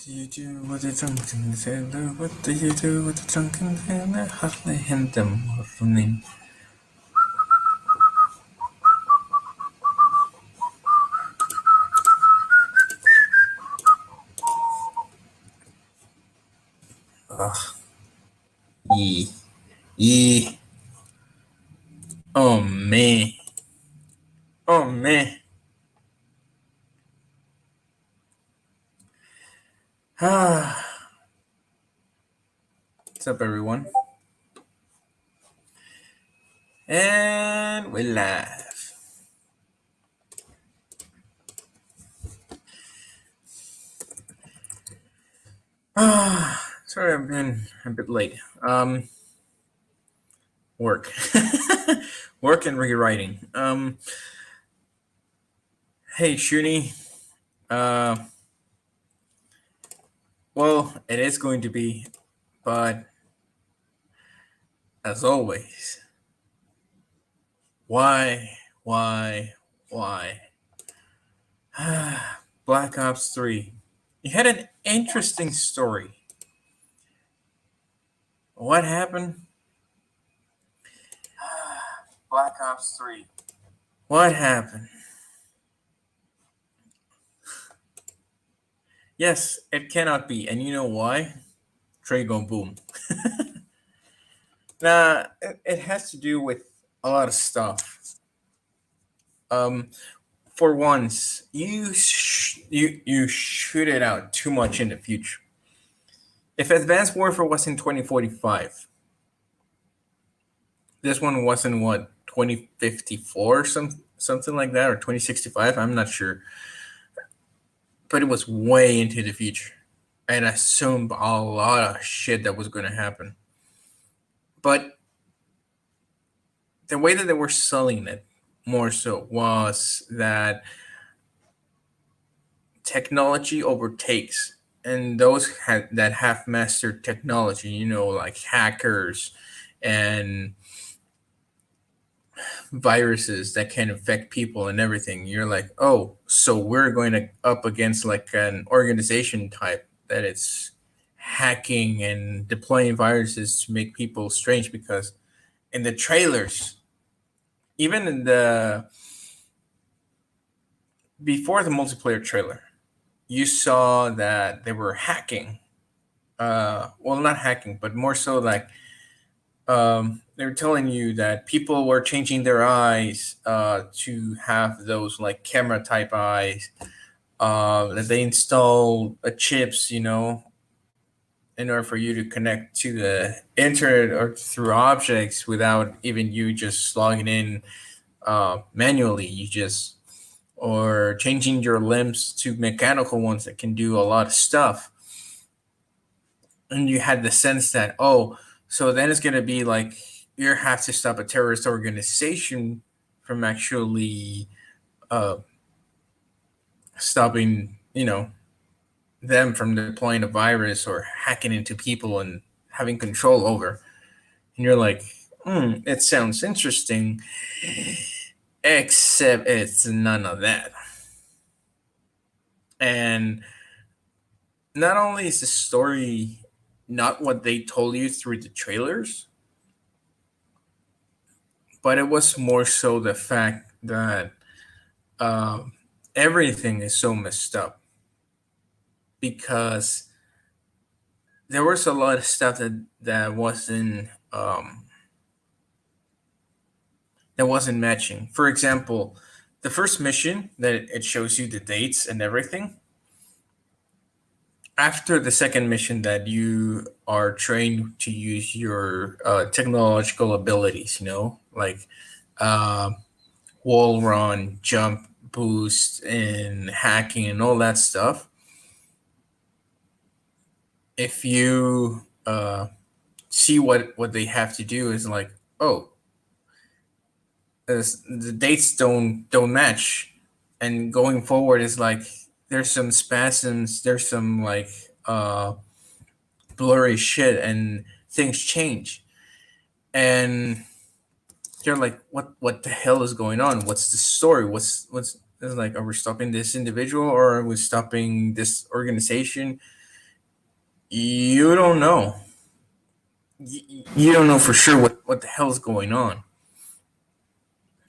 Do you do with the drunken sailor? What do you do with the drunken sailor? Hardly hint them morning. Ugh. Yee. Yee. Oh man. Oh man. Ah. What's up, everyone? And we live. Sorry, I've been a bit late. Work. Work and rewriting. Hey, Shuni. Uh, well, it is going to be, but as always, why? Black Ops 3. You had an interesting story. What happened? Black Ops 3. What happened? Yes, it cannot be. And you know why? Dragon Boom. Nah, it has to do with a lot of stuff. For once, you shoot it out too much in the future. If Advanced Warfare was in 2045, this one was in what 2054 something like that, or 2065. I'm not sure, but it was way into the future, and I assumed a lot of shit that was going to happen. But the way that they were selling it more so was that technology overtakes, and those that have mastered technology, like hackers and viruses that can infect people and everything. You're like, oh, so we're going to up against like an organization type that it's hacking and deploying viruses to make people strange, because in the trailers, even in the before the multiplayer trailer, you saw that they were hacking. Well, not hacking, but more so like they were telling you that people were changing their eyes to have those like camera type eyes. That they install chips, in order for you to connect to the internet or through objects without even you just logging in manually. You just or changing your limbs to mechanical ones that can do a lot of stuff. And you had the sense that, oh, so then it's going to be like you have to stop a terrorist organization from actually uh, stopping, them from deploying a virus or hacking into people and having control over. And you're like, it sounds interesting, except it's none of that. And not only is the story not what they told you through the trailers, but it was more so the fact that uh, everything is so messed up, because there was a lot of stuff that wasn't matching. For example, the first mission that it shows you the dates and everything. After the second mission, that you are trained to use your technological abilities, like uh, wall run, jump boost, and hacking and all that stuff. If you see what they have to do is like, oh, the dates don't match, and going forward is like there's some spasms, there's some like blurry shit, and things change, and you're like, what the hell is going on? What's the story? What's it's like, are we stopping this individual or are we stopping this organization? you don't know. You don't know for sure what the hell's going on.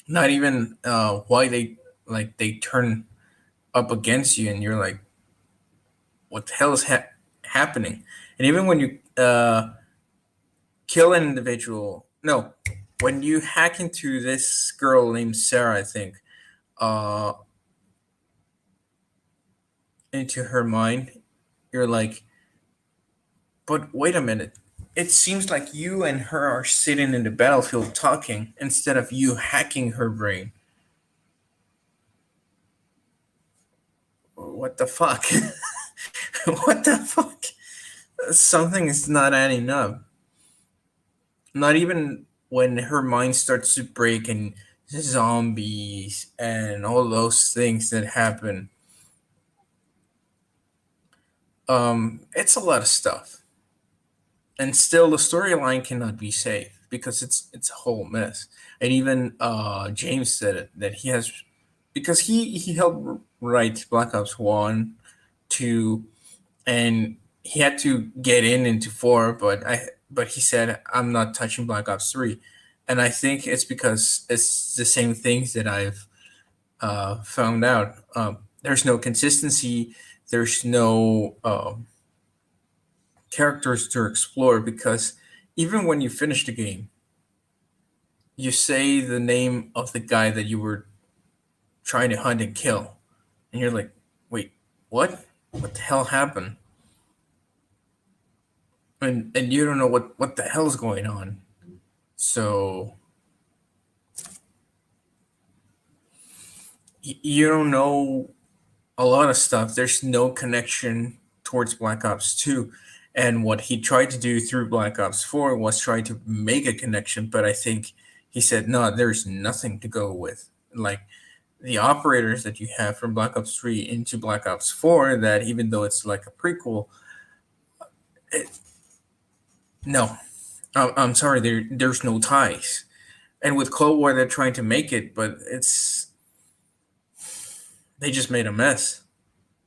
Not even why they turn up against you, and you're like, what the hell is happening? And even when you kill an individual, no, when you hack into this girl named Sarah, I think, uh, into her mind, you're like, but wait a minute. It seems like you and her are sitting in the battlefield talking instead of you hacking her brain. What the fuck? What the fuck? Something is not adding up. Not even when her mind starts to break and zombies and all those things that happen. It's a lot of stuff. And still the storyline cannot be saved because it's a whole mess. And even James said it that he has because he helped write Black Ops 1, 2, and he had to get into 4, but he said I'm not touching Black Ops 3. And I think it's because it's the same things that I've found out. There's no consistency. There's no characters to explore because even when you finish the game, you say the name of the guy that you were trying to hunt and kill, and you're like, wait, what? What the hell happened? And you don't know what the hell's going on. So you don't know a lot of stuff. There's no connection towards Black Ops 2. And what he tried to do through Black Ops 4 was try to make a connection, but I think he said, no, there's nothing to go with. Like the operators that you have from Black Ops 3 into Black Ops 4, that even though it's like a prequel, it, no, I'm sorry, there's no ties. And with Cold War, they're trying to make it, but they just made a mess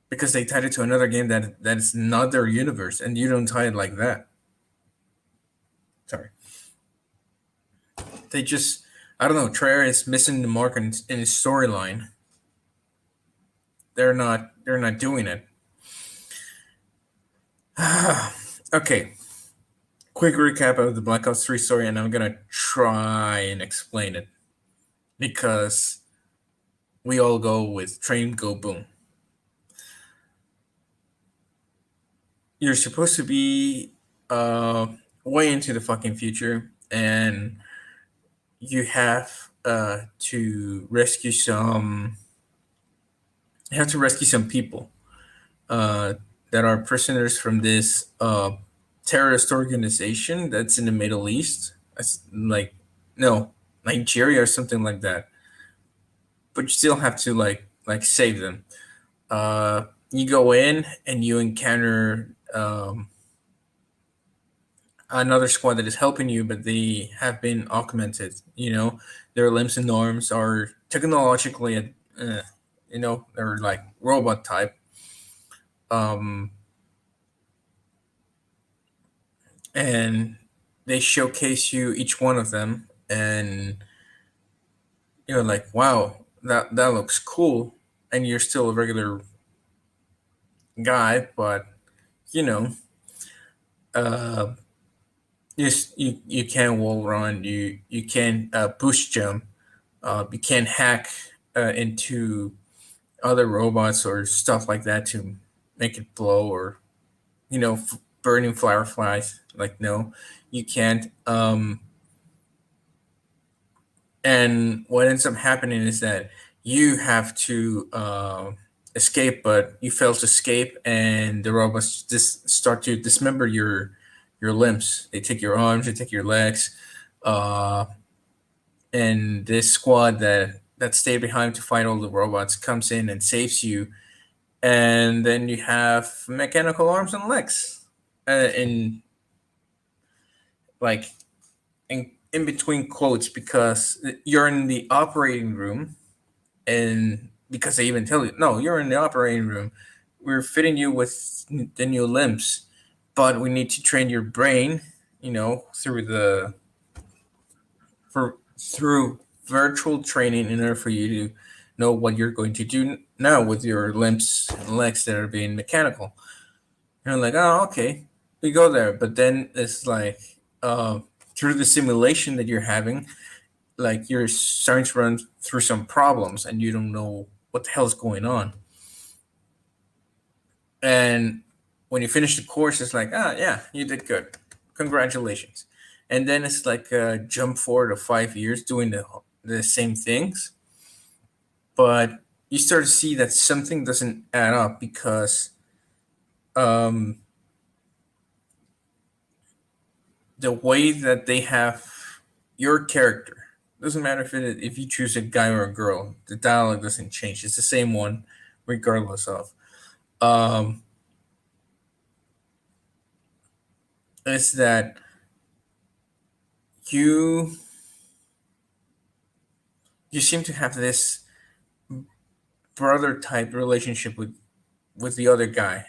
because they tied it to another game that's not their universe, and you don't tie it like that. Sorry, they just I don't know. Treyarch is missing the mark in his storyline. They're not doing it. Okay, quick recap of the Black Ops 3 story, and I'm gonna try and explain it because we all go with train go boom. You're supposed to be way into the fucking future, and you have to rescue some. You have to rescue some people uh, that are prisoners from this terrorist organization that's in the Middle East. That's like no Nigeria or something like that. But you still have to save them. You go in and you encounter another squad that is helping you, but they have been augmented. Their limbs and arms are technologically, they're like robot type. Um, and they showcase you each one of them, and you're like, wow, that looks cool. And you're still a regular guy, but you know, uh, you can wall run, you can boost jump, you can hack into other robots or stuff like that to make it blow, or burning fireflies. Like no, you can't. And what ends up happening is that you have to escape, but you fail to escape, and the robots just start to dismember your limbs. They take your arms, they take your legs, uh, and this squad that stayed behind to fight all the robots comes in and saves you, and then you have mechanical arms and legs, in like in between quotes, because you're in the operating room, and because they even tell you, no, you're in the operating room, we're fitting you with the new limbs, but we need to train your brain, through virtual training in order for you to know what you're going to do now with your limbs and legs that are being mechanical. And I'm like, oh, okay, we go there. But then it's like, through the simulation that you're having, like you're starting to run through some problems and you don't know what the hell is going on. And when you finish the course, it's like, ah, yeah, you did good. Congratulations. And then it's like a jump forward of 5 years doing the same things. But you start to see that something doesn't add up because um, the way that they have your character doesn't matter if you choose a guy or a girl. The dialogue doesn't change. It's the same one, regardless of. Um, is that you you seem to have this brother type relationship with the other guy,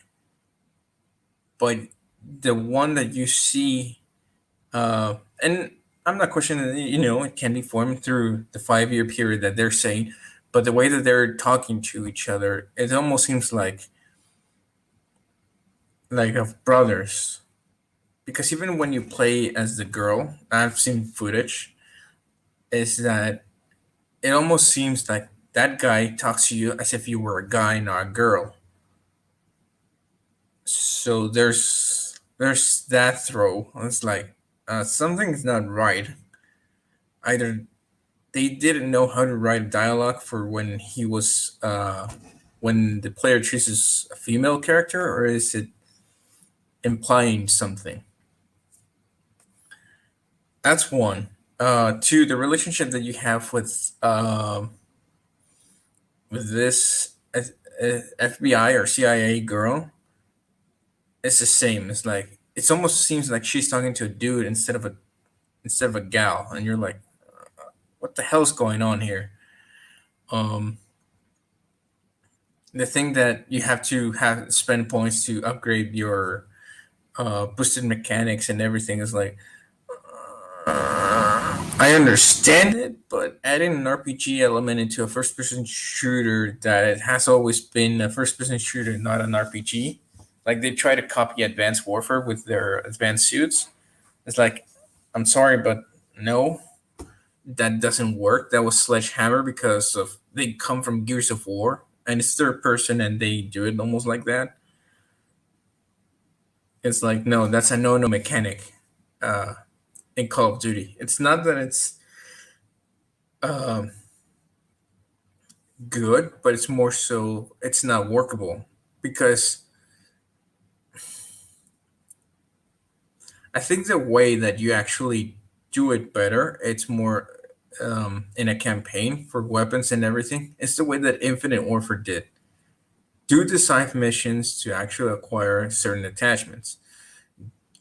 but the one that you see, and I'm not questioning that, it can be formed through the 5 year period that they're saying, but the way that they're talking to each other, it almost seems like of brothers. Because even when you play as the girl, I've seen footage, is that it almost seems like that guy talks to you as if you were a guy, not a girl. So there's that throw. It's like, something's not right. Either they didn't know how to write a dialogue for when the player chooses a female character, or is it implying something? That's one. Two, the relationship that you have with this FBI or CIA girl, it's the same. It's like it almost seems like she's talking to a dude instead of a gal, and you're like, what the hell's going on here? Um, the thing that you have to have spend points to upgrade your boosted mechanics and everything is like, I understand it, but adding an RPG element into a first person shooter that it has always been a first person shooter, not an RPG. Like they try to copy Advanced Warfare with their advanced suits. It's like, I'm sorry, but no, that doesn't work. That was Sledgehammer because of they come from Gears of War and it's third person and they do it almost like that. It's like, no, that's a no mechanic uh, in Call of Duty. It's not that it's um, good, but it's more so it's not workable because I think the way that you actually do it better, it's more in a campaign for weapons and everything. It's the way that Infinite Warfare did. Do the side missions to actually acquire certain attachments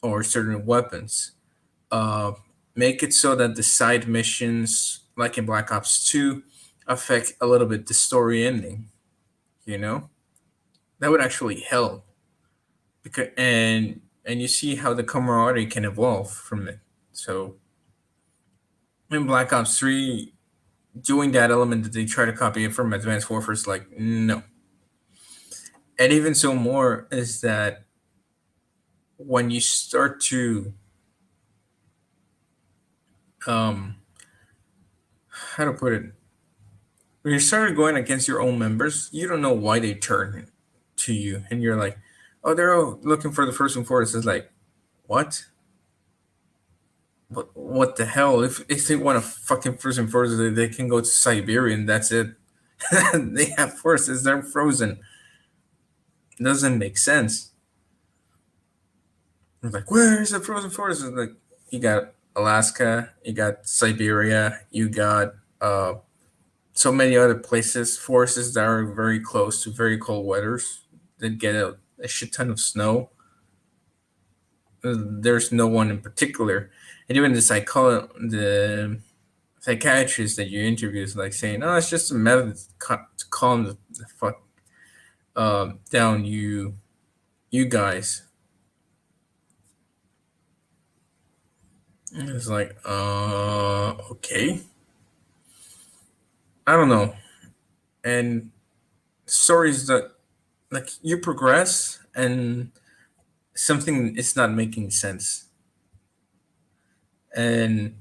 or certain weapons. Uh, Make it so that the side missions, like in Black Ops 2, affect a little bit the story ending. You know, that would actually help because and you see how the camaraderie can evolve from it. So in Black Ops 3, doing that element that they try to copy it from Advanced Warfare is like, no. And even so more is that when you start to um how to put it, when you start going against your own members, you don't know why they turn to you, and you're like, oh, they're all looking for the first and foremost. It's like, what? What the hell? If they want a fucking first and foremost, they can go to Siberia and that's it. They have forces. They're frozen. It doesn't make sense. It's like, where is the frozen forest? It's like, you got Alaska, you got Siberia, you got so many other places, forests that are very close to very cold weathers that get a shit ton of snow. There's no one in particular, and even the psychiatrist that you interview is like saying, "Oh, it's just a method to calm the fuck down, you guys." It's like, okay, I don't know. And stories that like you progress and something is not making sense, and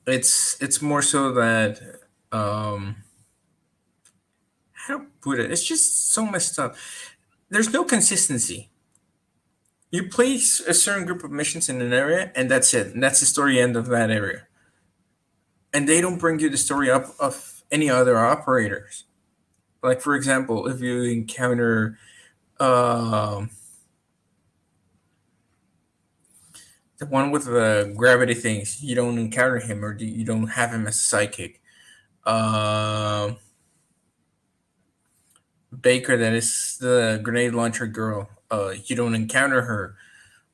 it's more so that um how to put it? It's just so messed up. There's no consistency. You place a certain group of missions in an area, and that's it. And that's the story end of that area. And they don't bring you the story up of any other operators. Like for example, if you encounter um, the one with the gravity things, you don't encounter him or you don't have him as a psychic. Um, Baker, that is the grenade launcher girl. You don't encounter her.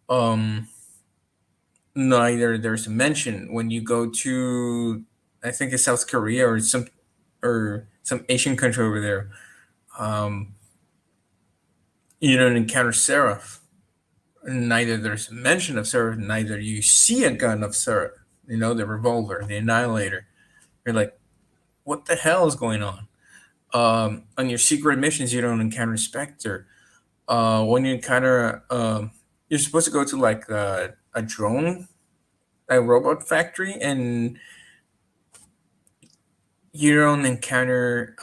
Um, Neither there's a mention when you go to, I think it's South Korea or some Asian country over there. Um, you don't encounter Seraph. Neither there's a mention of Seraph. Neither you see a gun of Seraph. You know, the revolver, the Annihilator. You're like, what the hell is going on? On your secret missions, you don't encounter Spectre. When you encounter, you're supposed to go to like a drone, a robot factory, and you don't encounter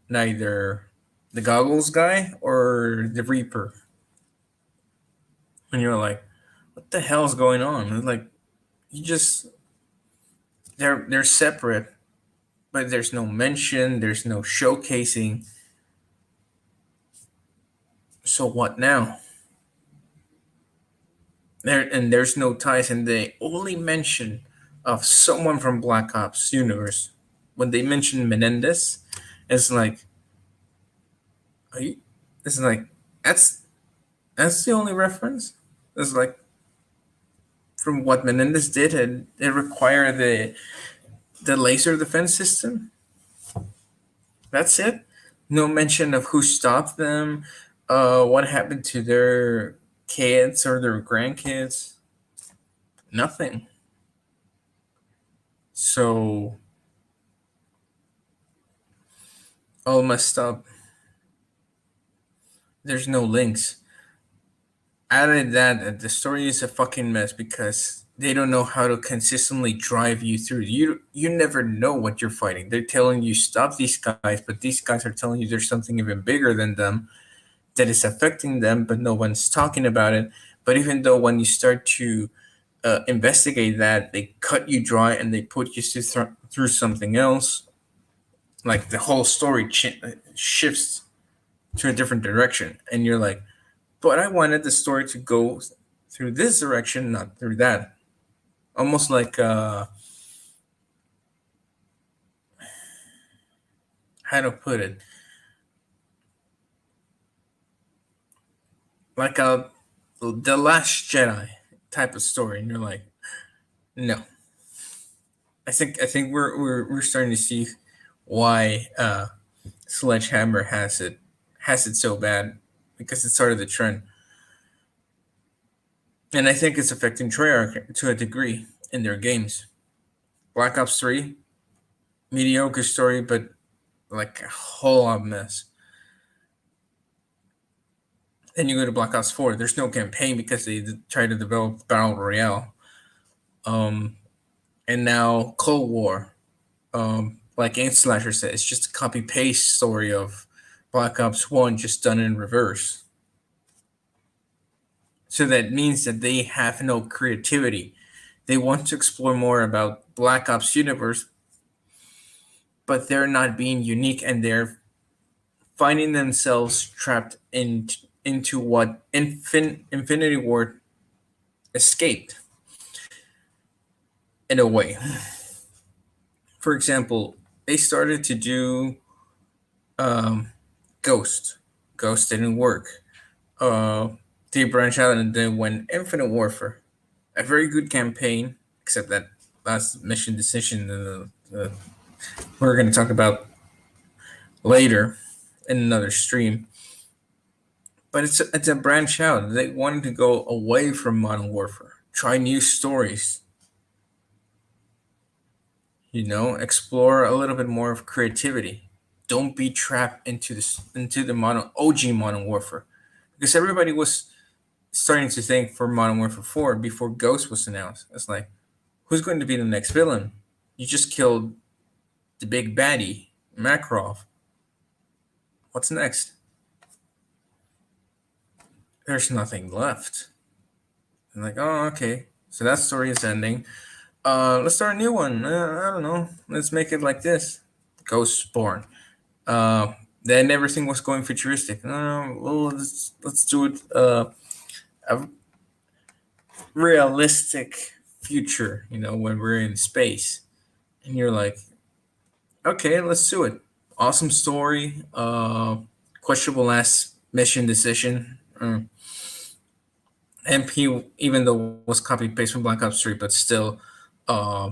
neither the goggles guy or the Reaper. And you're like, what the hell is going on? It's like you just they're separate, but there's no mention, there's no showcasing. So what now? There's no ties, and they only mention of someone from Black Ops universe. When they mention Menendez, it's like, are you, it's like that's that's the only reference. It's like from what Menendez did, and it required the laser defense system. That's it. No mention of who stopped them, what happened to their kids or their grandkids. Nothing. So all messed up. There's no links. Added that the story is a fucking mess because they don't know how to consistently drive you through. You never know what you're fighting. They're telling you stop these guys, but these guys are telling you there's something even bigger than them that is affecting them, but no one's talking about it. But even though when you start to investigate that, they cut you dry and they put you through something else, like the whole story shifts to a different direction, and you're like, but I wanted the story to go through this direction, not through that. Almost like how to put it, like a the Last Jedi type of story, and you're like, no. I think we're starting to see why Sledgehammer has it so bad because it started the trend, and I think it's affecting Treyarch to a degree in their games. Black Ops 3, mediocre story, but like a whole lot of mess. Then you go to Black Ops 4. There's no campaign because they try to develop battle royale. Um, and now Cold War. Like Game Slasher said, it's just a copy paste story of Black Ops 1 just done in reverse. So that means that they have no creativity. They want to explore more about Black Ops universe, but they're not being unique and they're finding themselves trapped into what Infinity Ward escaped in a way. For example, they started to do um, Ghost. Ghost didn't work. Uh, they branched out and then went Infinite Warfare. A very good campaign, except that last mission decision we're going to talk about later in another stream. but it's a branch out. They wanted to go away from Modern Warfare, try new stories, explore a little bit more of creativity. Don't be trapped into the modern OG Modern Warfare, because everybody was starting to think for Modern Warfare 4 before Ghost was announced. It's like, who's going to be the next villain? You just killed the big baddie, Makarov. What's next? There's nothing left. I'm like, oh, okay. So that story is ending. Let's start a new one. I don't know. Let's make it like this. Ghost Born. Then everything was going futuristic. No, well, let's do it. A realistic future. When we're in space, and you're like, okay, let's do it. Awesome story. Questionable last mission decision. MP, even though was copy paste from Black Ops 3, but still, uh,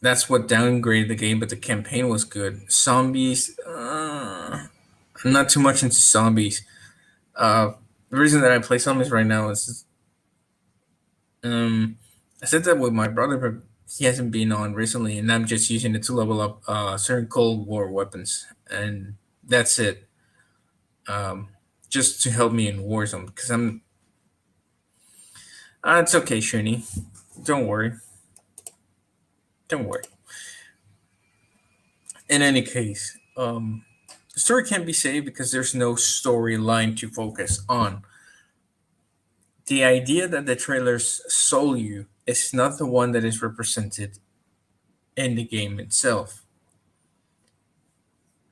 that's what downgraded the game. But the campaign was good. Zombies, I'm not too much into zombies. The reason that I play zombies right now is, I said that with my brother, but he hasn't been on recently, and I'm just using it to level up certain Cold War weapons, and that's it. Um, just to help me in Warzone, because I'm. It's okay, Shuni. Don't worry. Don't worry. In any case, the story can't be saved because there's no storyline to focus on. The idea that the trailers sold you is not the one that is represented in the game itself.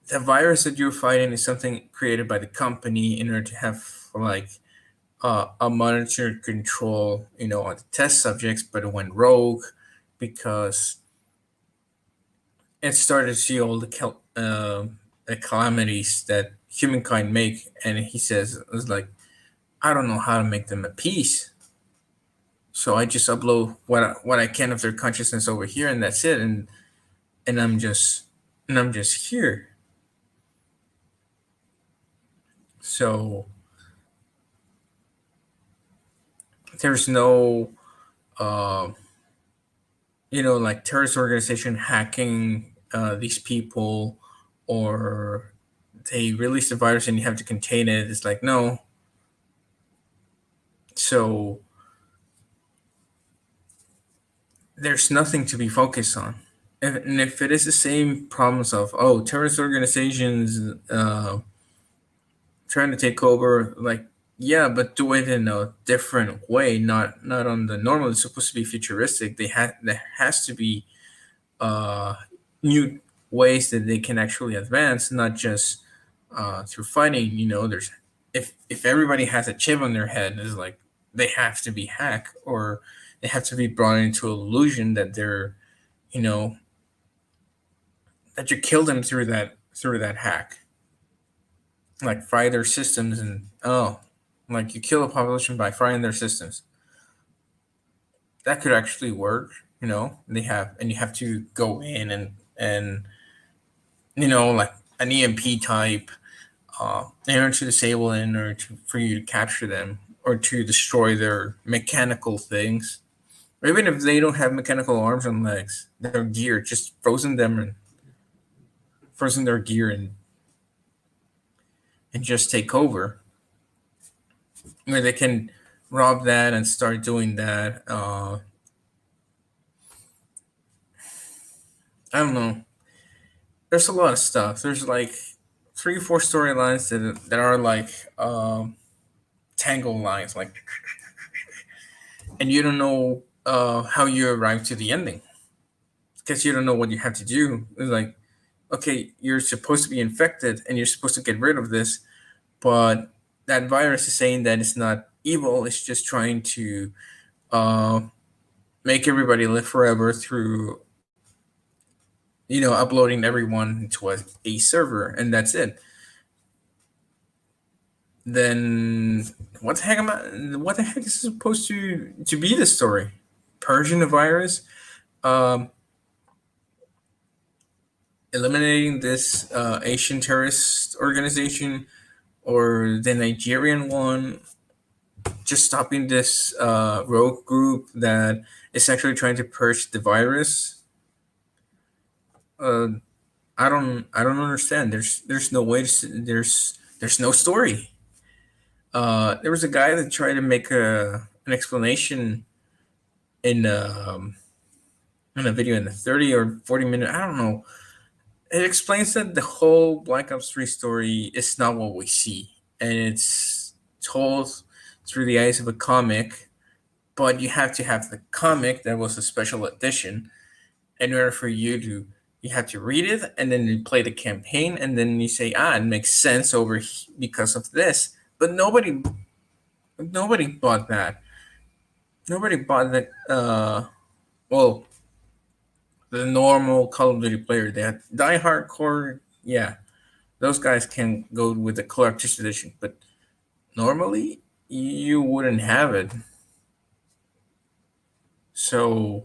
The virus that you're fighting is something created by the company in order to have like a monitored control, on the test subjects, but it went rogue because it started to see all the calamities that humankind make, and he says it's like, I don't know how to make them at peace, so I just upload what I can of their consciousness over here, and that's it, and I'm just here. So there's no uh, like terrorist organization hacking these people, or they release the virus and you have to contain it. It's like, no. So there's nothing to be focused on. And if it is the same problems of, terrorist organizations trying to take over, like, yeah, but do it in a different way, not on the normal. It's supposed to be futuristic. There has to be uh, new ways that they can actually advance, not just through fighting. There's if everybody has a chip on their head, it's like they have to be hacked, or they have to be brought into illusion that they're, you know, that you kill them through that hack, like fry their systems, and like you kill a population by frying their systems. That could actually work. You have to go in and like an EMP type in order to disable it, in order for you to capture them or to destroy their mechanical things. Or even if they don't have mechanical arms and legs, their gear, just frozen their gear and just take over. Where they can rob that and start doing that. I don't know. There's a lot of stuff. There's like 3 or 4 storylines that are like tangle lines, like, and you don't know how you arrive to the ending because you don't know what you have to do. It's like, okay, you're supposed to be infected and you're supposed to get rid of this, but that virus is saying that it's not evil. It's just trying to uh, make everybody live forever through uploading everyone into a server, and that's it. Then what the heck is supposed to be the story? Purging the virus, um, eliminating this Asian terrorist organization, or the Nigerian one, just stopping this rogue group that is actually trying to purge the virus. Uh, I don't understand. There's no way to, there's no story. There was a guy that tried to make an explanation in in a video in the 30 or 40 minute. I don't know. It explains that the whole Black Ops 3 story is not what we see, and it's told through the eyes of a comic. But you have to have the comic that was a special edition in order for you have to read it, and then you play the campaign, and then you say, it makes sense because of this. But nobody bought that. Nobody bought that. Well, the normal Call of Duty player, that die hardcore, yeah, those guys can go with the collector's edition. But normally, you wouldn't have it. So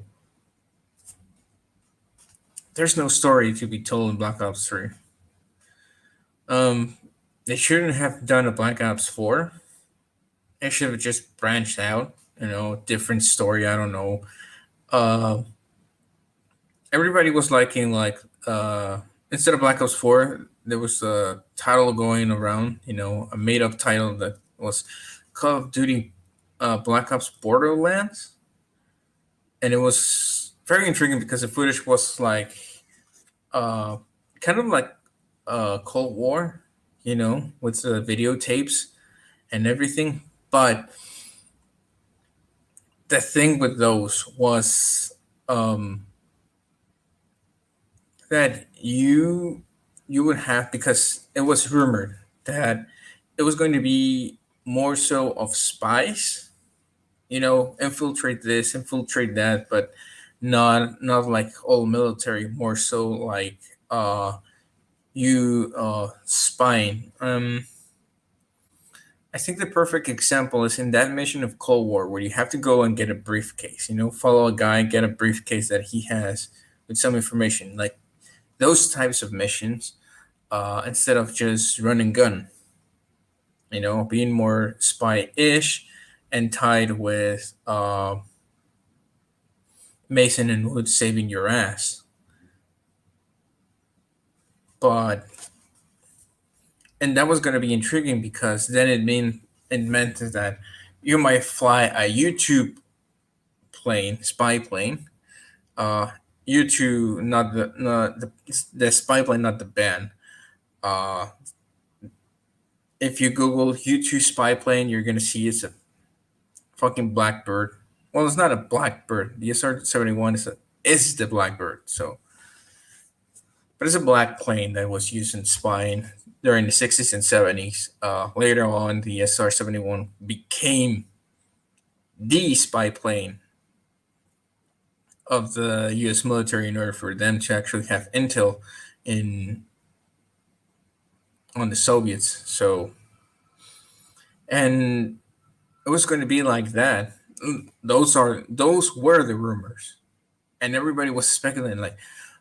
there's no story to be told in Black Ops 3. Um, they shouldn't have done a Black Ops 4. They should have just branched out, different story. I don't know. Uh, Everybody was liking instead of Black Ops 4, there was a title going around, a made up title that was Call of Duty Black Ops Borderlands, and it was very intriguing because the footage was like uh, kind of like Cold War, with the videotapes and everything. But the thing with those was that you would have, because it was rumored that it was going to be more so of spies, infiltrate this, infiltrate that, but not like all military, more so like you spying. I think the perfect example is in that mission of Cold War, where you have to go and get a briefcase. Follow a guy, get a briefcase that he has with some information, like those types of missions, instead of just run and gun. Being more spy-ish and tied with Mason and Wood saving your ass. But and that was going to be intriguing, because then it meant that you might fly a YouTube plane, spy plane. Uh, YouTube, not the spy plane, not the band. Uh, if you Google YouTube spy plane, you're gonna see it's a fucking Blackbird. Well, it's not a Blackbird. The SR-71 is the Blackbird. So, but it's a black plane that was used in spying during the 60s and 70s. Later on, the SR-71 became the spy plane of the U.S. military in order for them to actually have intel in on the Soviets. So, and it was going to be like that. Those were the rumors, and everybody was speculating like,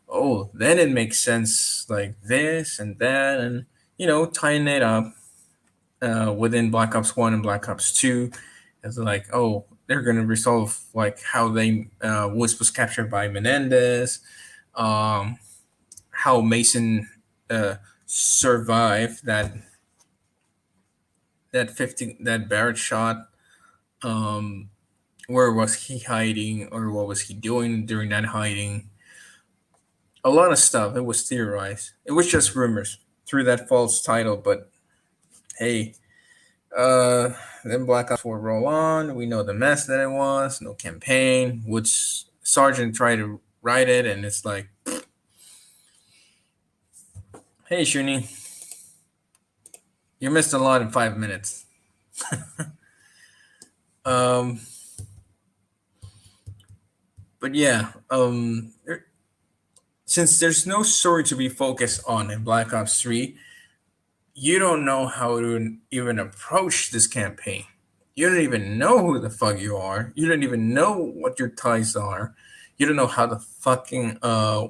oh, then it makes sense like this and that, and tying it up within Black Ops 1 and Black Ops 2. It's like, oh, they're going to resolve like how they Woods was captured by Menendez, how Mason survived that Barrett shot. Where was he hiding, or what was he doing during that hiding? A lot of stuff. It was theorized. It was just rumors through that false title. But hey, then Black Ops 4 roll on. We know the mess that it was. No campaign. Which Sergeant tried to write it, and it's like, hey, Shuni, you missed a lot in 5 minutes. But yeah, since there's no story to be focused on in Black Ops 3, you don't know how to even approach this campaign. You don't even know who the fuck you are. You don't even know what your ties are. You don't know how the fucking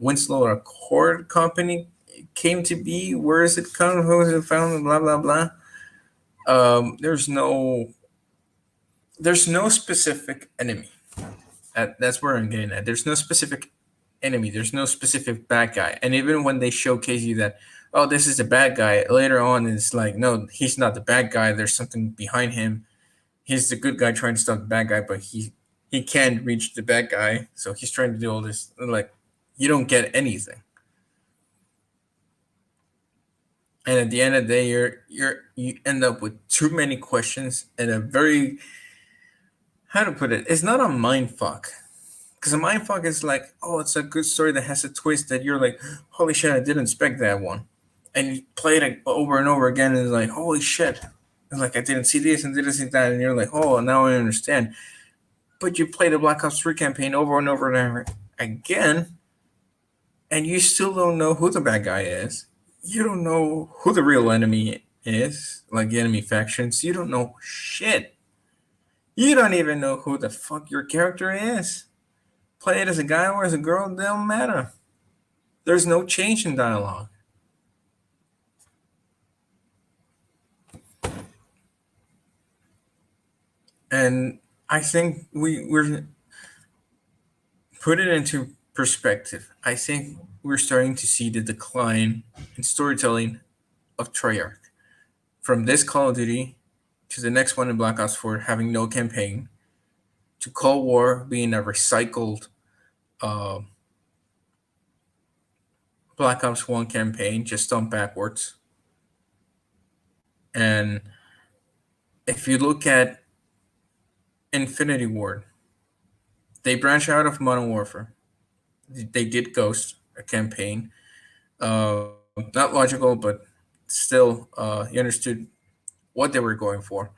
Winslow Accord Company came to be. Where is it come? Who is it found? Blah blah blah. There's no specific enemy. That's where I'm getting at. There's no specific enemy. There's no specific bad guy. And even when they showcase you that, oh, this is the bad guy, later on it's like, no, he's not the bad guy. There's something behind him. He's the good guy trying to stop the bad guy, but he can't reach the bad guy, so he's trying to do all this. Like, you don't get anything. And at the end of the day, you end up with too many questions and a very, how to put it, it's not a mind fuck. Because a mind fuck is like, oh, it's a good story that has a twist that you're like, holy shit, I didn't expect that one. And you play it over and over again, and it's like, holy shit. It's like, I didn't see this and didn't see that. And you're like, oh, now I understand. But you play the Black Ops 3 campaign over and over and over again, and you still don't know who the bad guy is. You don't know who the real enemy is, like the enemy factions. You don't know shit. You don't even know who the fuck your character is. Play it as a guy or as a girl, it don't matter. There's no change in dialogue. And I think we're put it into perspective. I think we're starting to see the decline in storytelling of Treyarch. From this Call of Duty to the next one in Black Ops 4 having no campaign, to Cold War being a recycled uh, Black Ops 1 campaign, just done backwards. And if you look at Infinity Ward, they branch out of Modern Warfare. They did Ghost, a campaign. Uh, Not logical, but still, you understood what they were going for.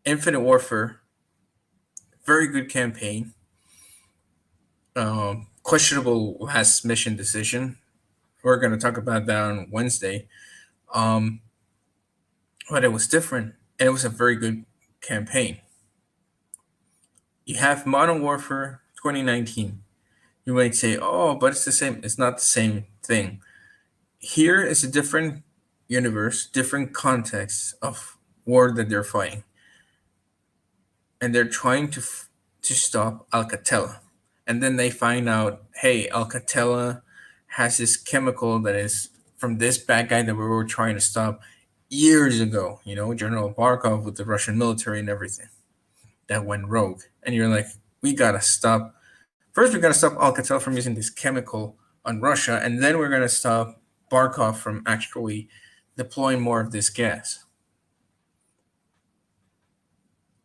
Infinite Warfare, very good campaign. Questionable last mission decision. We're going to talk about that on Wednesday. Um, but it was different, and it was a very good campaign. You have Modern Warfare 2019. You might say, oh, but it's the same. It's not the same thing. Here is a different universe, different context of war that they're fighting. And they're trying to stop Alcatela. And then they find out, hey, Alcatela has this chemical that is from this bad guy that we were trying to stop years ago, General Barkov with the Russian military and everything that went rogue. And you're like, we gotta stop. First, we gotta stop Alcatel from using this chemical on Russia, and then we're gonna stop Barkov from actually deploying more of this gas.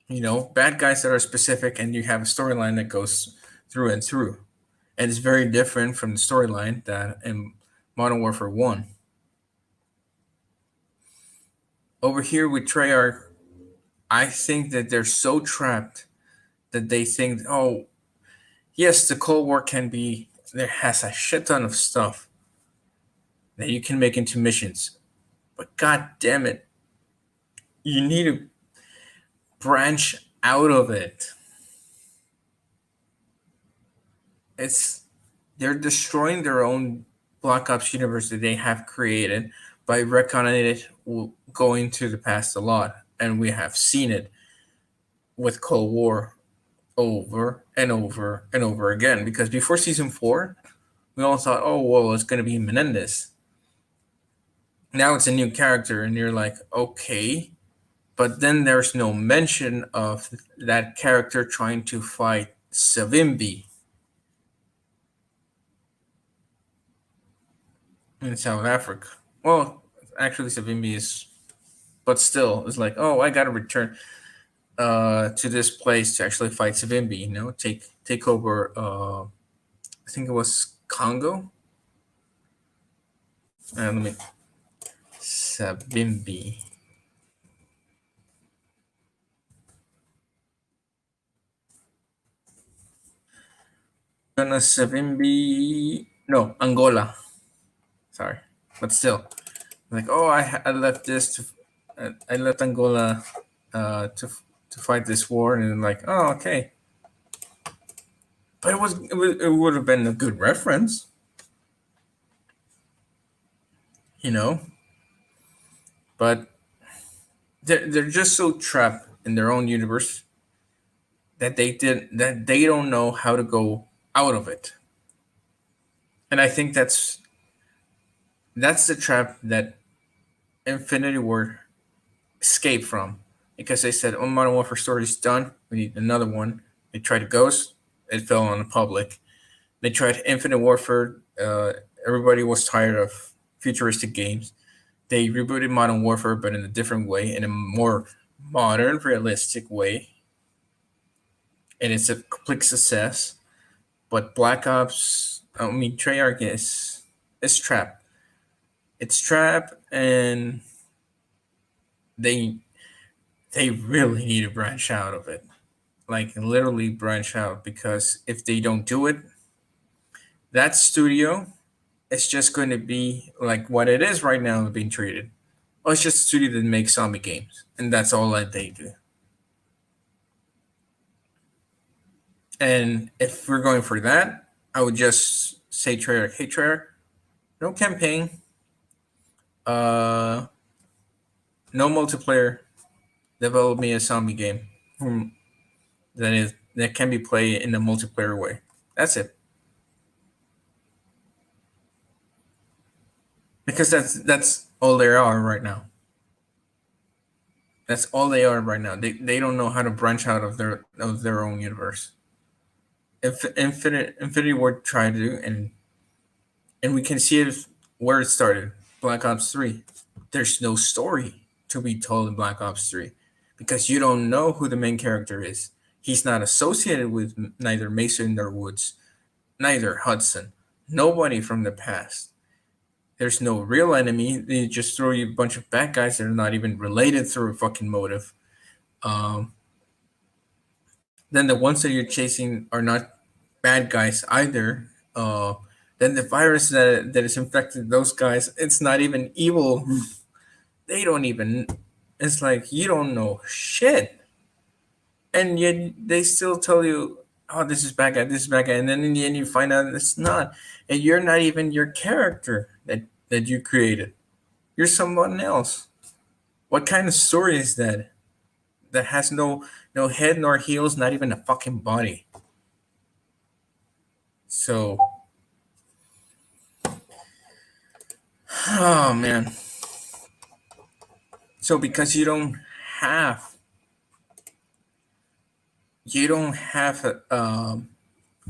Bad guys that are specific, and you have a storyline that goes through and through. And it's very different from the storyline that in Modern Warfare 1. Over here with Treyarch, I think that they're so trapped that they think, oh, yes, the Cold War there has a shit ton of stuff that you can make into missions. But god damn it, you need to branch out of it. They're destroying their own Black Ops universe that they have created by retconning it, going to the past a lot. And we have seen it with Cold War over and over and over again. Because before season 4, we all thought, oh, well, it's going to be Menendez. Now it's a new character, and you're like, okay. But then there's no mention of that character trying to fight Savimbi in South Africa. Well, actually, Savimbi is, but still, it's like, oh, I got to return to this place to actually fight Savimbi. Take over. I think it was Congo. Let me Savimbi. Savimbi. No, Angola. Sorry, but still, like, oh, I left this I left Angola to fight this war, and like, oh, okay. But it would have been a good reference, But they're just so trapped in their own universe that they don't know how to go out of it. And I think that's the trap that Infinity Ward escaped from, because they said, "Oh, Modern Warfare Story's done. We need another one." They tried Ghost, it fell on the public. They tried Infinite Warfare. Everybody was tired of futuristic games. They rebooted Modern Warfare, but in a different way, in a more modern, realistic way, and it's a complete success. But Black Ops, I mean, Treyarch is trapped. It's trapped, and they they really need to branch out of it, like literally branch out, because if they don't do it, that studio is just going to be like what it is right now being treated. Oh, it's just a studio that makes zombie games, and that's all that they do. And if we're going for that, I would just say Treyarch, hey Treyarch, no campaign, uh, no multiplayer. Develop me a zombie game that can be played in a multiplayer way. That's it. Because that's all they are right now. That's all they are right now. They don't know how to branch out of their own universe. If Infinity Ward tried to, and we can see it where it started. Black Ops 3. There's no story to be told in Black Ops 3, because you don't know who the main character is. He's not associated with neither Mason nor Woods, neither Hudson, nobody from the past. There's no real enemy. They just throw you a bunch of bad guys that are not even related through a fucking motive. Um, then the ones that you're chasing are not bad guys either. Then the virus that is infected those guys, it's not even evil. They don't even. It's like you don't know shit, and yet they still tell you, "Oh, this is bad guy, this is bad guy," and then in the end you find out it's not, and you're not even your character that you created. You're someone else. What kind of story is that? That has no head nor heels, not even a fucking body. So, oh man. So because have you don't have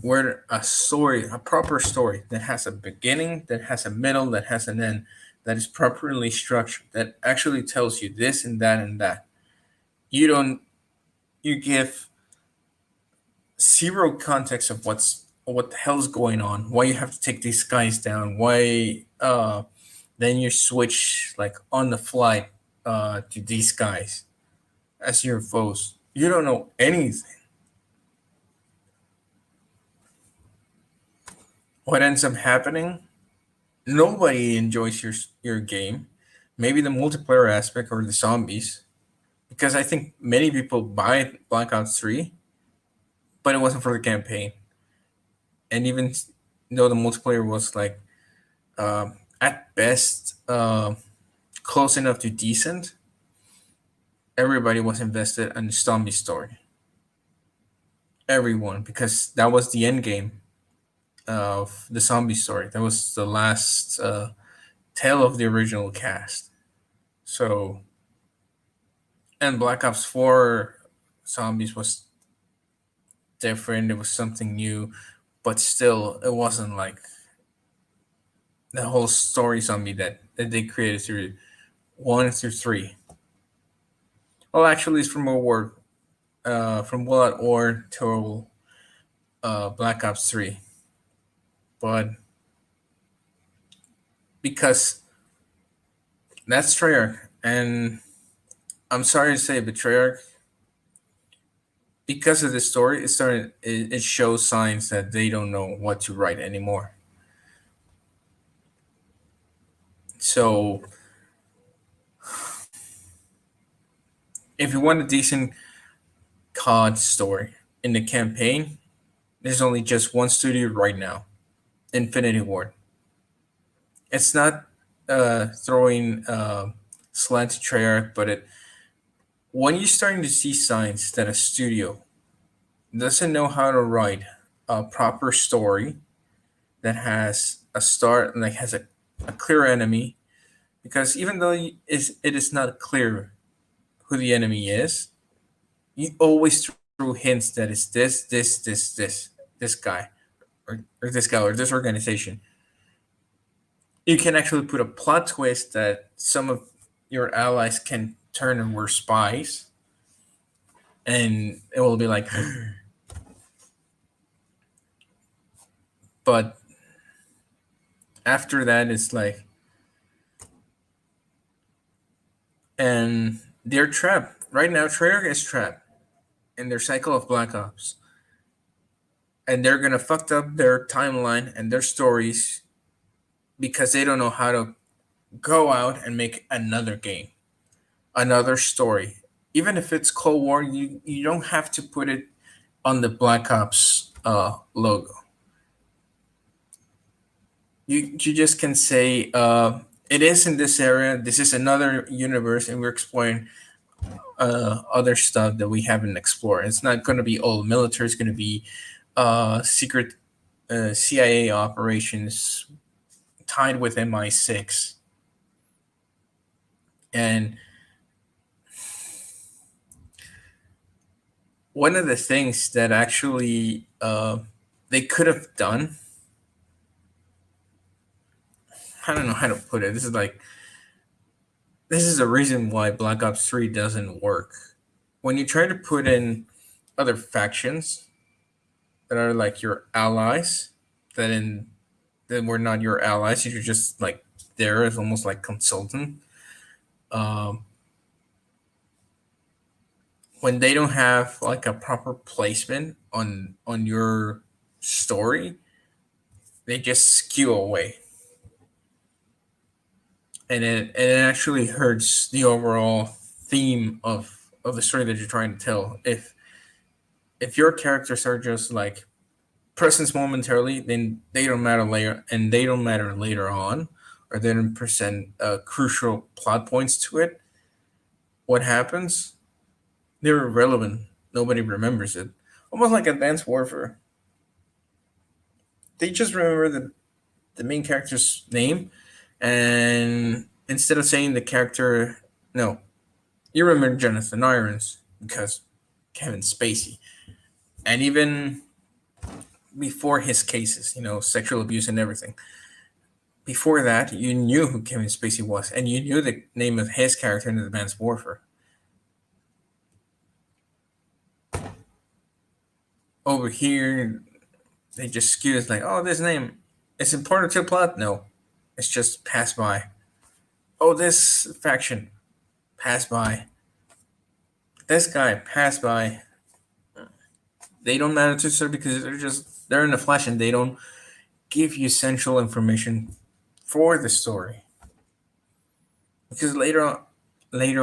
where a story, a proper story that has a beginning, that has a middle, that has an end, that is properly structured, that actually tells you this and that and that. You don't. You give zero context of what the hell's going on. Why you have to take these guys down? Why then you switch like on the fly to these guys as your foes. You don't know anything. What ends up happening? Nobody enjoys your game. Maybe the multiplayer aspect or the zombies, because I think many people buy Black Ops 3, but it wasn't for the campaign. And even though the multiplayer was like at best close enough to decent, everybody was invested in the zombie story. Everyone, because that was the end game of the zombie story. That was the last tale of the original cast. So, and Black Ops 4 Zombies was different. It was something new, but still, it wasn't like the whole story zombie that they created through 1 through 3. Well, actually, it's from World at War to Black Ops 3. But because that's Treyarch, and I'm sorry to say, but Treyarch, because of the story, it shows signs that they don't know what to write anymore. So if you want a decent COD story in the campaign, there's only just one studio right now, Infinity Ward. It's not throwing slant to Treyarch, but when you're starting to see signs that a studio doesn't know how to write a proper story that has a start and like has a clear enemy, because even though it is not clear who the enemy is, you always throw hints that it's this guy or this guy or this organization. You can actually put a plot twist that some of your allies can turn and were spies, and it will be like, but after that, it's like, and they're trapped right now. Treyarch is trapped in their cycle of Black Ops, and they're gonna fuck up their timeline and their stories because they don't know how to go out and make another game, another story. Even if it's Cold War, you don't have to put it on the Black Ops logo. You just can say it is in this area. This is another universe, and we're exploring other stuff that we haven't explored. It's not going to be all military. It's going to be secret CIA operations tied with MI6. And one of the things that actually they could have done, I don't know how to put it. This is a reason why Black Ops 3 doesn't work. When you try to put in other factions that are like your allies, that in that were not your allies, you're just like there as almost like consultant. Um, when they don't have like a proper placement on your story, they just skew away, and it actually hurts the overall theme of the story that you're trying to tell. If your characters are just like presence momentarily, then they don't matter later, and they don't matter later on, or they don't present crucial plot points to it. What happens? They're irrelevant. Nobody remembers it. Almost like Advanced Warfare. They just remember the main character's name, and instead of saying the character, no, you remember Jonathan Irons because Kevin Spacey, and even before his cases, sexual abuse and everything. Before that, you knew who Kevin Spacey was, and you knew the name of his character in Advanced Warfare. Over here, they just skew it like, oh, this name, it's important to the plot. No, it's just pass by. Oh, this faction, pass by. This guy, pass by. They don't matter to serve because they're in the flesh and they don't give you essential information for the story. Because later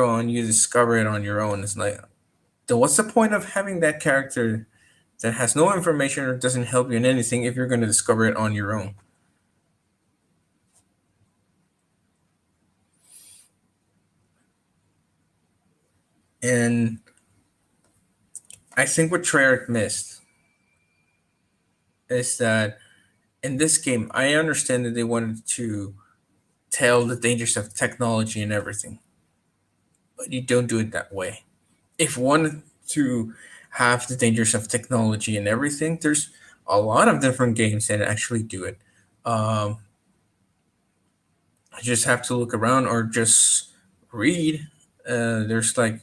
on, you discover it on your own. It's like, then what's the point of having that character that has no information or doesn't help you in anything if you're going to discover it on your own? And I think what Treyarch missed is that in this game, I understand that they wanted to tell the dangers of technology and everything, but you don't do it that way. If you wanted to have the dangers of technology and everything, there's a lot of different games that actually do it. Um, I just have to look around or just read. There's like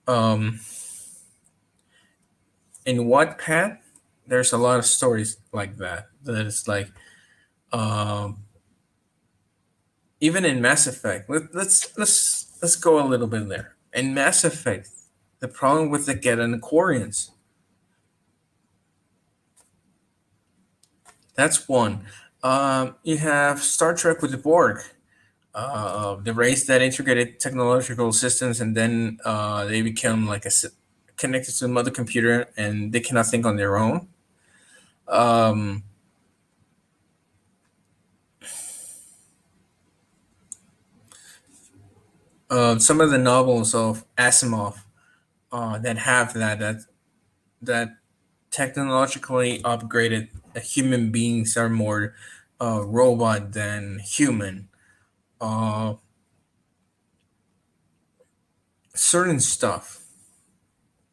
um, in Wattpad, there's a lot of stories like that. That it's like even in Mass Effect. Let's go a little bit there. In Mass Effect, the problem with the Get and Aquarians. That's one. You have Star Trek with the Borg, the race that integrated technological systems, and then they become like connected to the mother computer, and they cannot think on their own. Um, Some of the novels of Asimov that have that technologically upgraded human beings are more robot than human. Uh, Certain stuff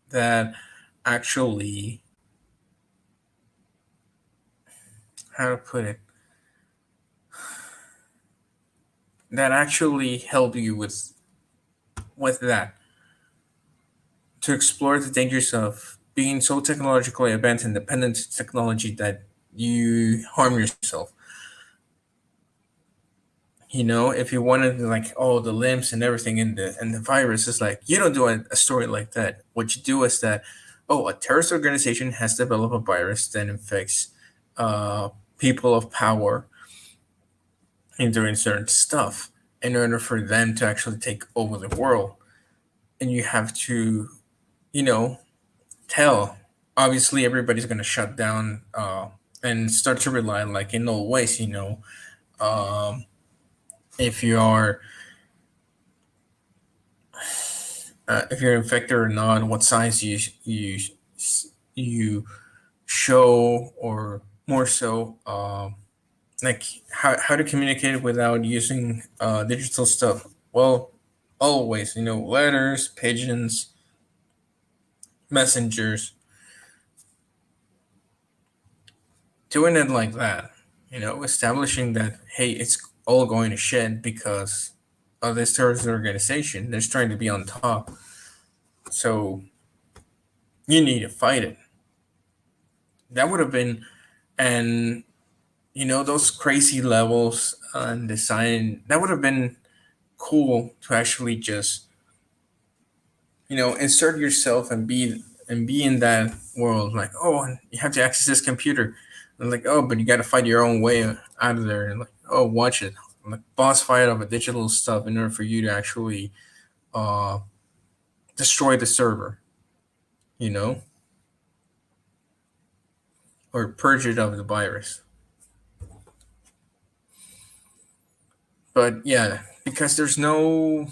that actually, how to put it, that actually help you with that, to explore the dangers of being so technologically advanced and dependent to technology that you harm yourself. If you wanted like all the limbs and everything in the virus, is like you don't do a story like that. What you do is that, oh, a terrorist organization has developed a virus that infects uh, people of power in doing certain stuff in order for them to actually take over the world. And you have to, you know, tell. Obviously, everybody's going to shut down and start to rely, like in old ways, um, if you are if you're infected or not, what signs you show, or more so, like how to communicate without using digital stuff. Well, always, letters, pigeons, messengers, doing it like that. Establishing that, hey, it's all going to shit because of this terrorist organization that's trying to be on top. So you need to fight it. That would have been, and those crazy levels and design, that would have been cool to actually just insert yourself and be in that world, like, oh, you have to access this computer, and like, oh, but you got to fight your own way out of there, and like, oh, watch it, like boss fight of a digital stuff in order for you to actually uh destroy the server, you know or purge it of the virus. But yeah, because there's no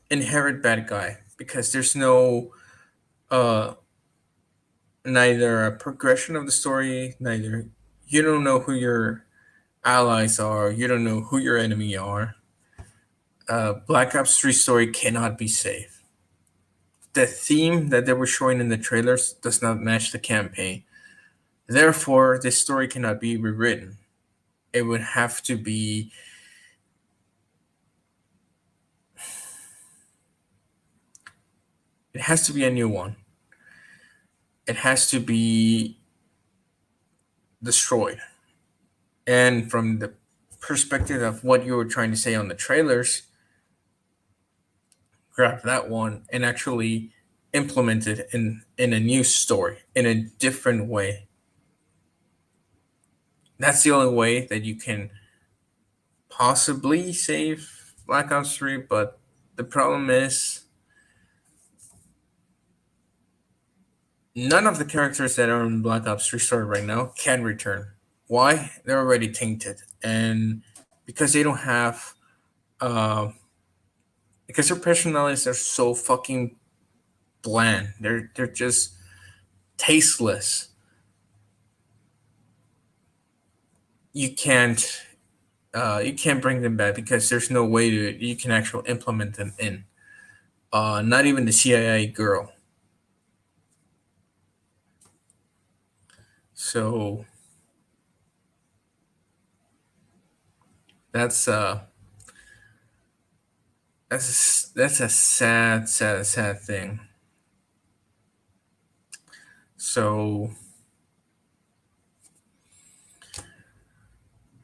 inherent bad guy, because there's no uh neither a progression of the story, neither, you don't know who your allies are, you don't know who your enemy are. Black Ops 3 story cannot be safe. The theme that they were showing in the trailers does not match the campaign. Therefore, this story cannot be rewritten. It would have to be, it has to be a new one. It has to be destroyed. And from the perspective of what you were trying to say on the trailers, grab that one and actually implement it in a new story in a different way. That's the only way that you can possibly save Black Ops 3, but the problem is none of the characters that are in Black Ops 3 story right now can return. Why? They're already tainted. And because they don't have uh because their personalities are so fucking bland. They're just tasteless. You can't you can't bring them back because there's no way to you can actually implement them in. Not even the CIA girl. So that's that's a sad, sad, sad thing. So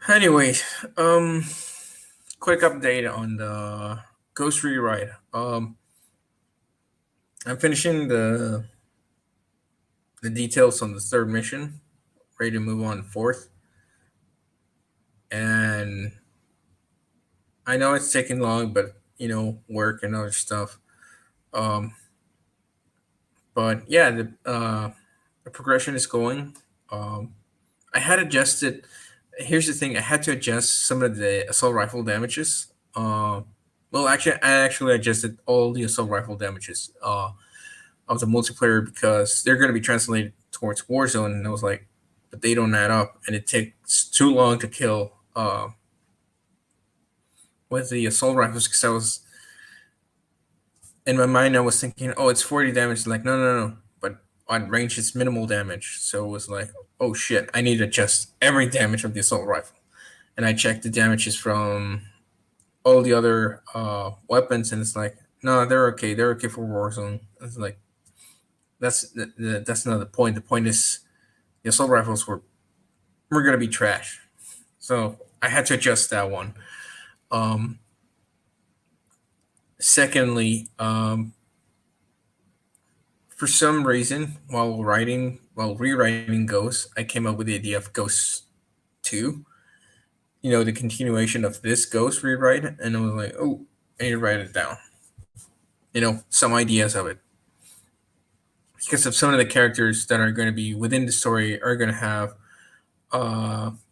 anyway, um, quick update on the Ghost Rewrite. I'm finishing the details on the third mission, ready to move on to fourth, and I know it's taking long, but work and other stuff. Um, but yeah, the progression is going. I had adjusted. Here's the thing: I had to adjust some of the assault rifle damages. Well, I adjusted all the assault rifle damages of the multiplayer because they're going to be translated towards Warzone, and I was like, but they don't add up, and it takes too long to kill with the assault rifles because I was in my mind I was thinking, oh, it's 40 damage. Like, no, but on range it's minimal damage. So it was like, oh shit, I need to adjust every damage of the assault rifle, and I checked the damages from all the other weapons, and it's like, no, they're okay. They're okay for Warzone. It's like that's not the point. The point is the assault rifles were gonna be trash. So I had to adjust that one. Um, Secondly, for some reason, while rewriting Ghost, I came up with the idea of Ghost 2. You know, the continuation of this Ghost rewrite, and I was like, oh, I need to write it down. You know, some ideas of it. Because of some of the characters that are going to be within the story are going to have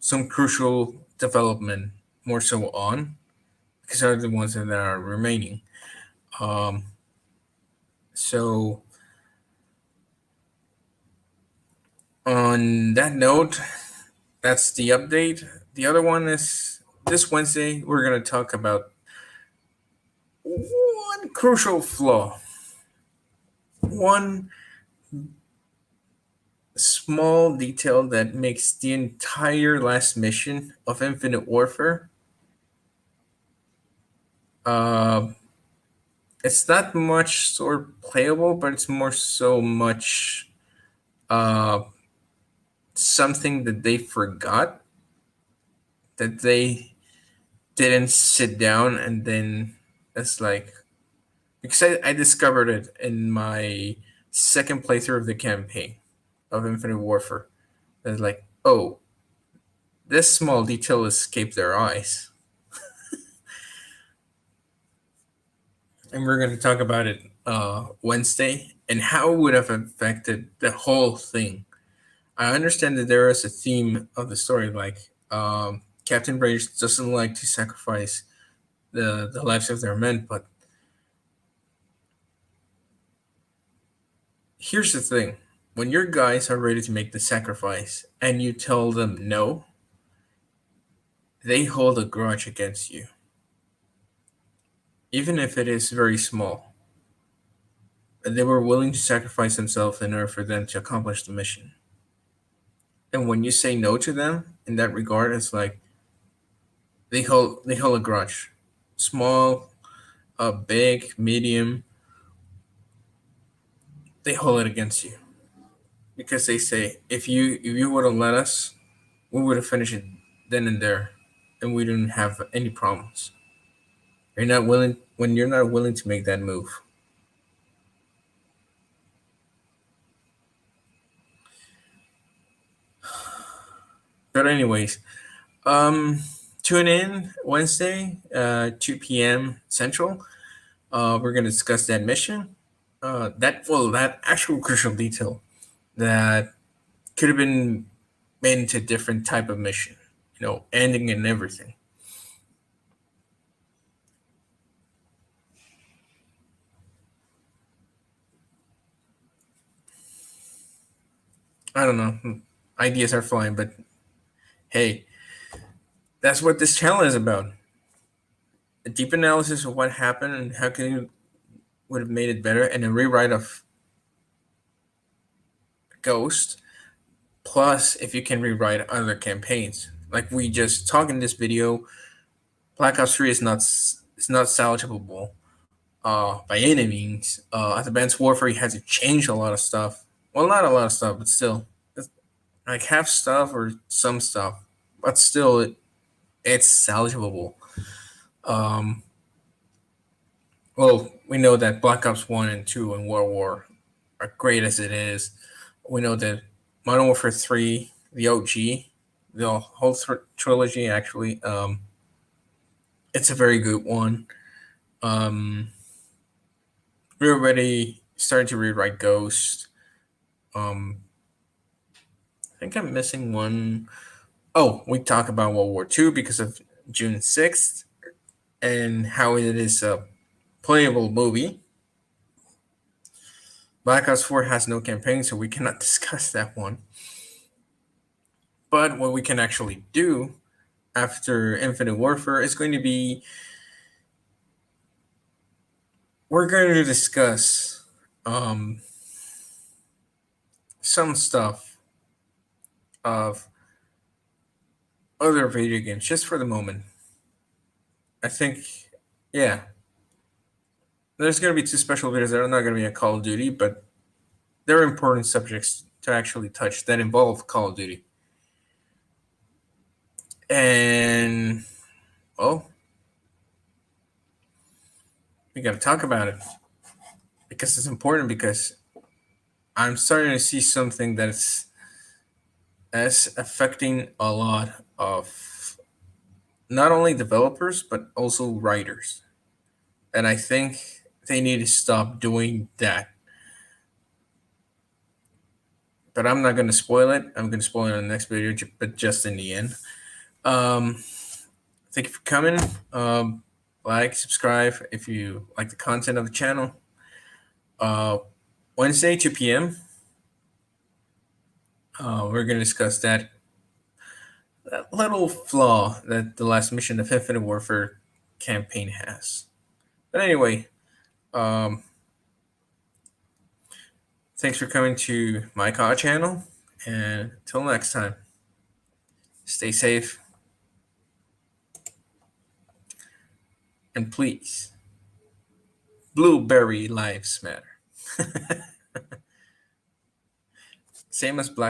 some crucial development more so on, because they're the ones that are remaining. Um, so, on that note, that's the update. The other one is this Wednesday, we're going to talk about one crucial flaw, one small detail that makes the entire last mission of Infinite Warfare. Uh, it's not much sword playable, but it's more so much uh, something that they forgot, that they didn't sit down and then it's like, because I discovered it in my second playthrough of the campaign of Infinite Warfare. It's like, oh, this small detail escaped their eyes. And we're going to talk about it Wednesday and how it would have affected the whole thing. I understand that there is a theme of the story, like Captain British doesn't like to sacrifice the lives of their men, but here's the thing: when your guys are ready to make the sacrifice and you tell them no, they hold a grudge against you, even if it is very small. They were willing to sacrifice themselves in order for them to accomplish the mission. And when you say no to them in that regard, it's like they hold a grudge, small, big, medium. They hold it against you because they say if you would have let us, we would have finished it then and there, and we didn't have any problems. You're not willing when you're not willing to make that move. But anyways, um, tune in Wednesday, 2 p.m. Central. We're gonna discuss that mission. That actual crucial detail that could have been made into a different type of mission. You know, ending and everything. I don't know. Ideas are flying, but hey, that's what this channel is about. A deep analysis of what happened and how can you would have made it better, and a rewrite of Ghost. Plus, if you can rewrite other campaigns, like we just talked in this video, Black Ops 3 is not salvageable by any means. Advanced Warfare had to change a lot of stuff. Well, not a lot of stuff, but still, it's like half stuff or some stuff, but still, it's salvageable. Um, well, we know that Black Ops 1 and 2 and World War are great as it is. We know that Modern Warfare 3, the OG, the whole trilogy actually, it's a very good one. Um, we already started to rewrite Ghost. I think I'm missing one. Oh, we talk about World War II because of June 6th. and how it is a playable movie. Black Ops 4 has no campaign, so we cannot discuss that one. But what we can actually do after Infinite Warfare is going to be we're going to discuss some stuff of other video games just for the moment. I think, yeah, there's going to be two special videos that are not going to be a Call of Duty, but they're important subjects to actually touch that involve Call of Duty. And, well, we got to talk about it because it's important because I'm starting to see something that's affecting a lot of not only developers but also writers. And I think they need to stop doing that. But I'm not going to spoil it. I'm going to spoil it in the next video, but just in the end. Thank you for coming. Like, subscribe if you like the content of the channel. Wednesday, 2 p.m. We're going to discuss that little flaw that the last mission of Infinite Warfare campaign has. But anyway, thanks for coming to my COD channel, and until next time, stay safe, and please, blueberry lives matter. Same as black.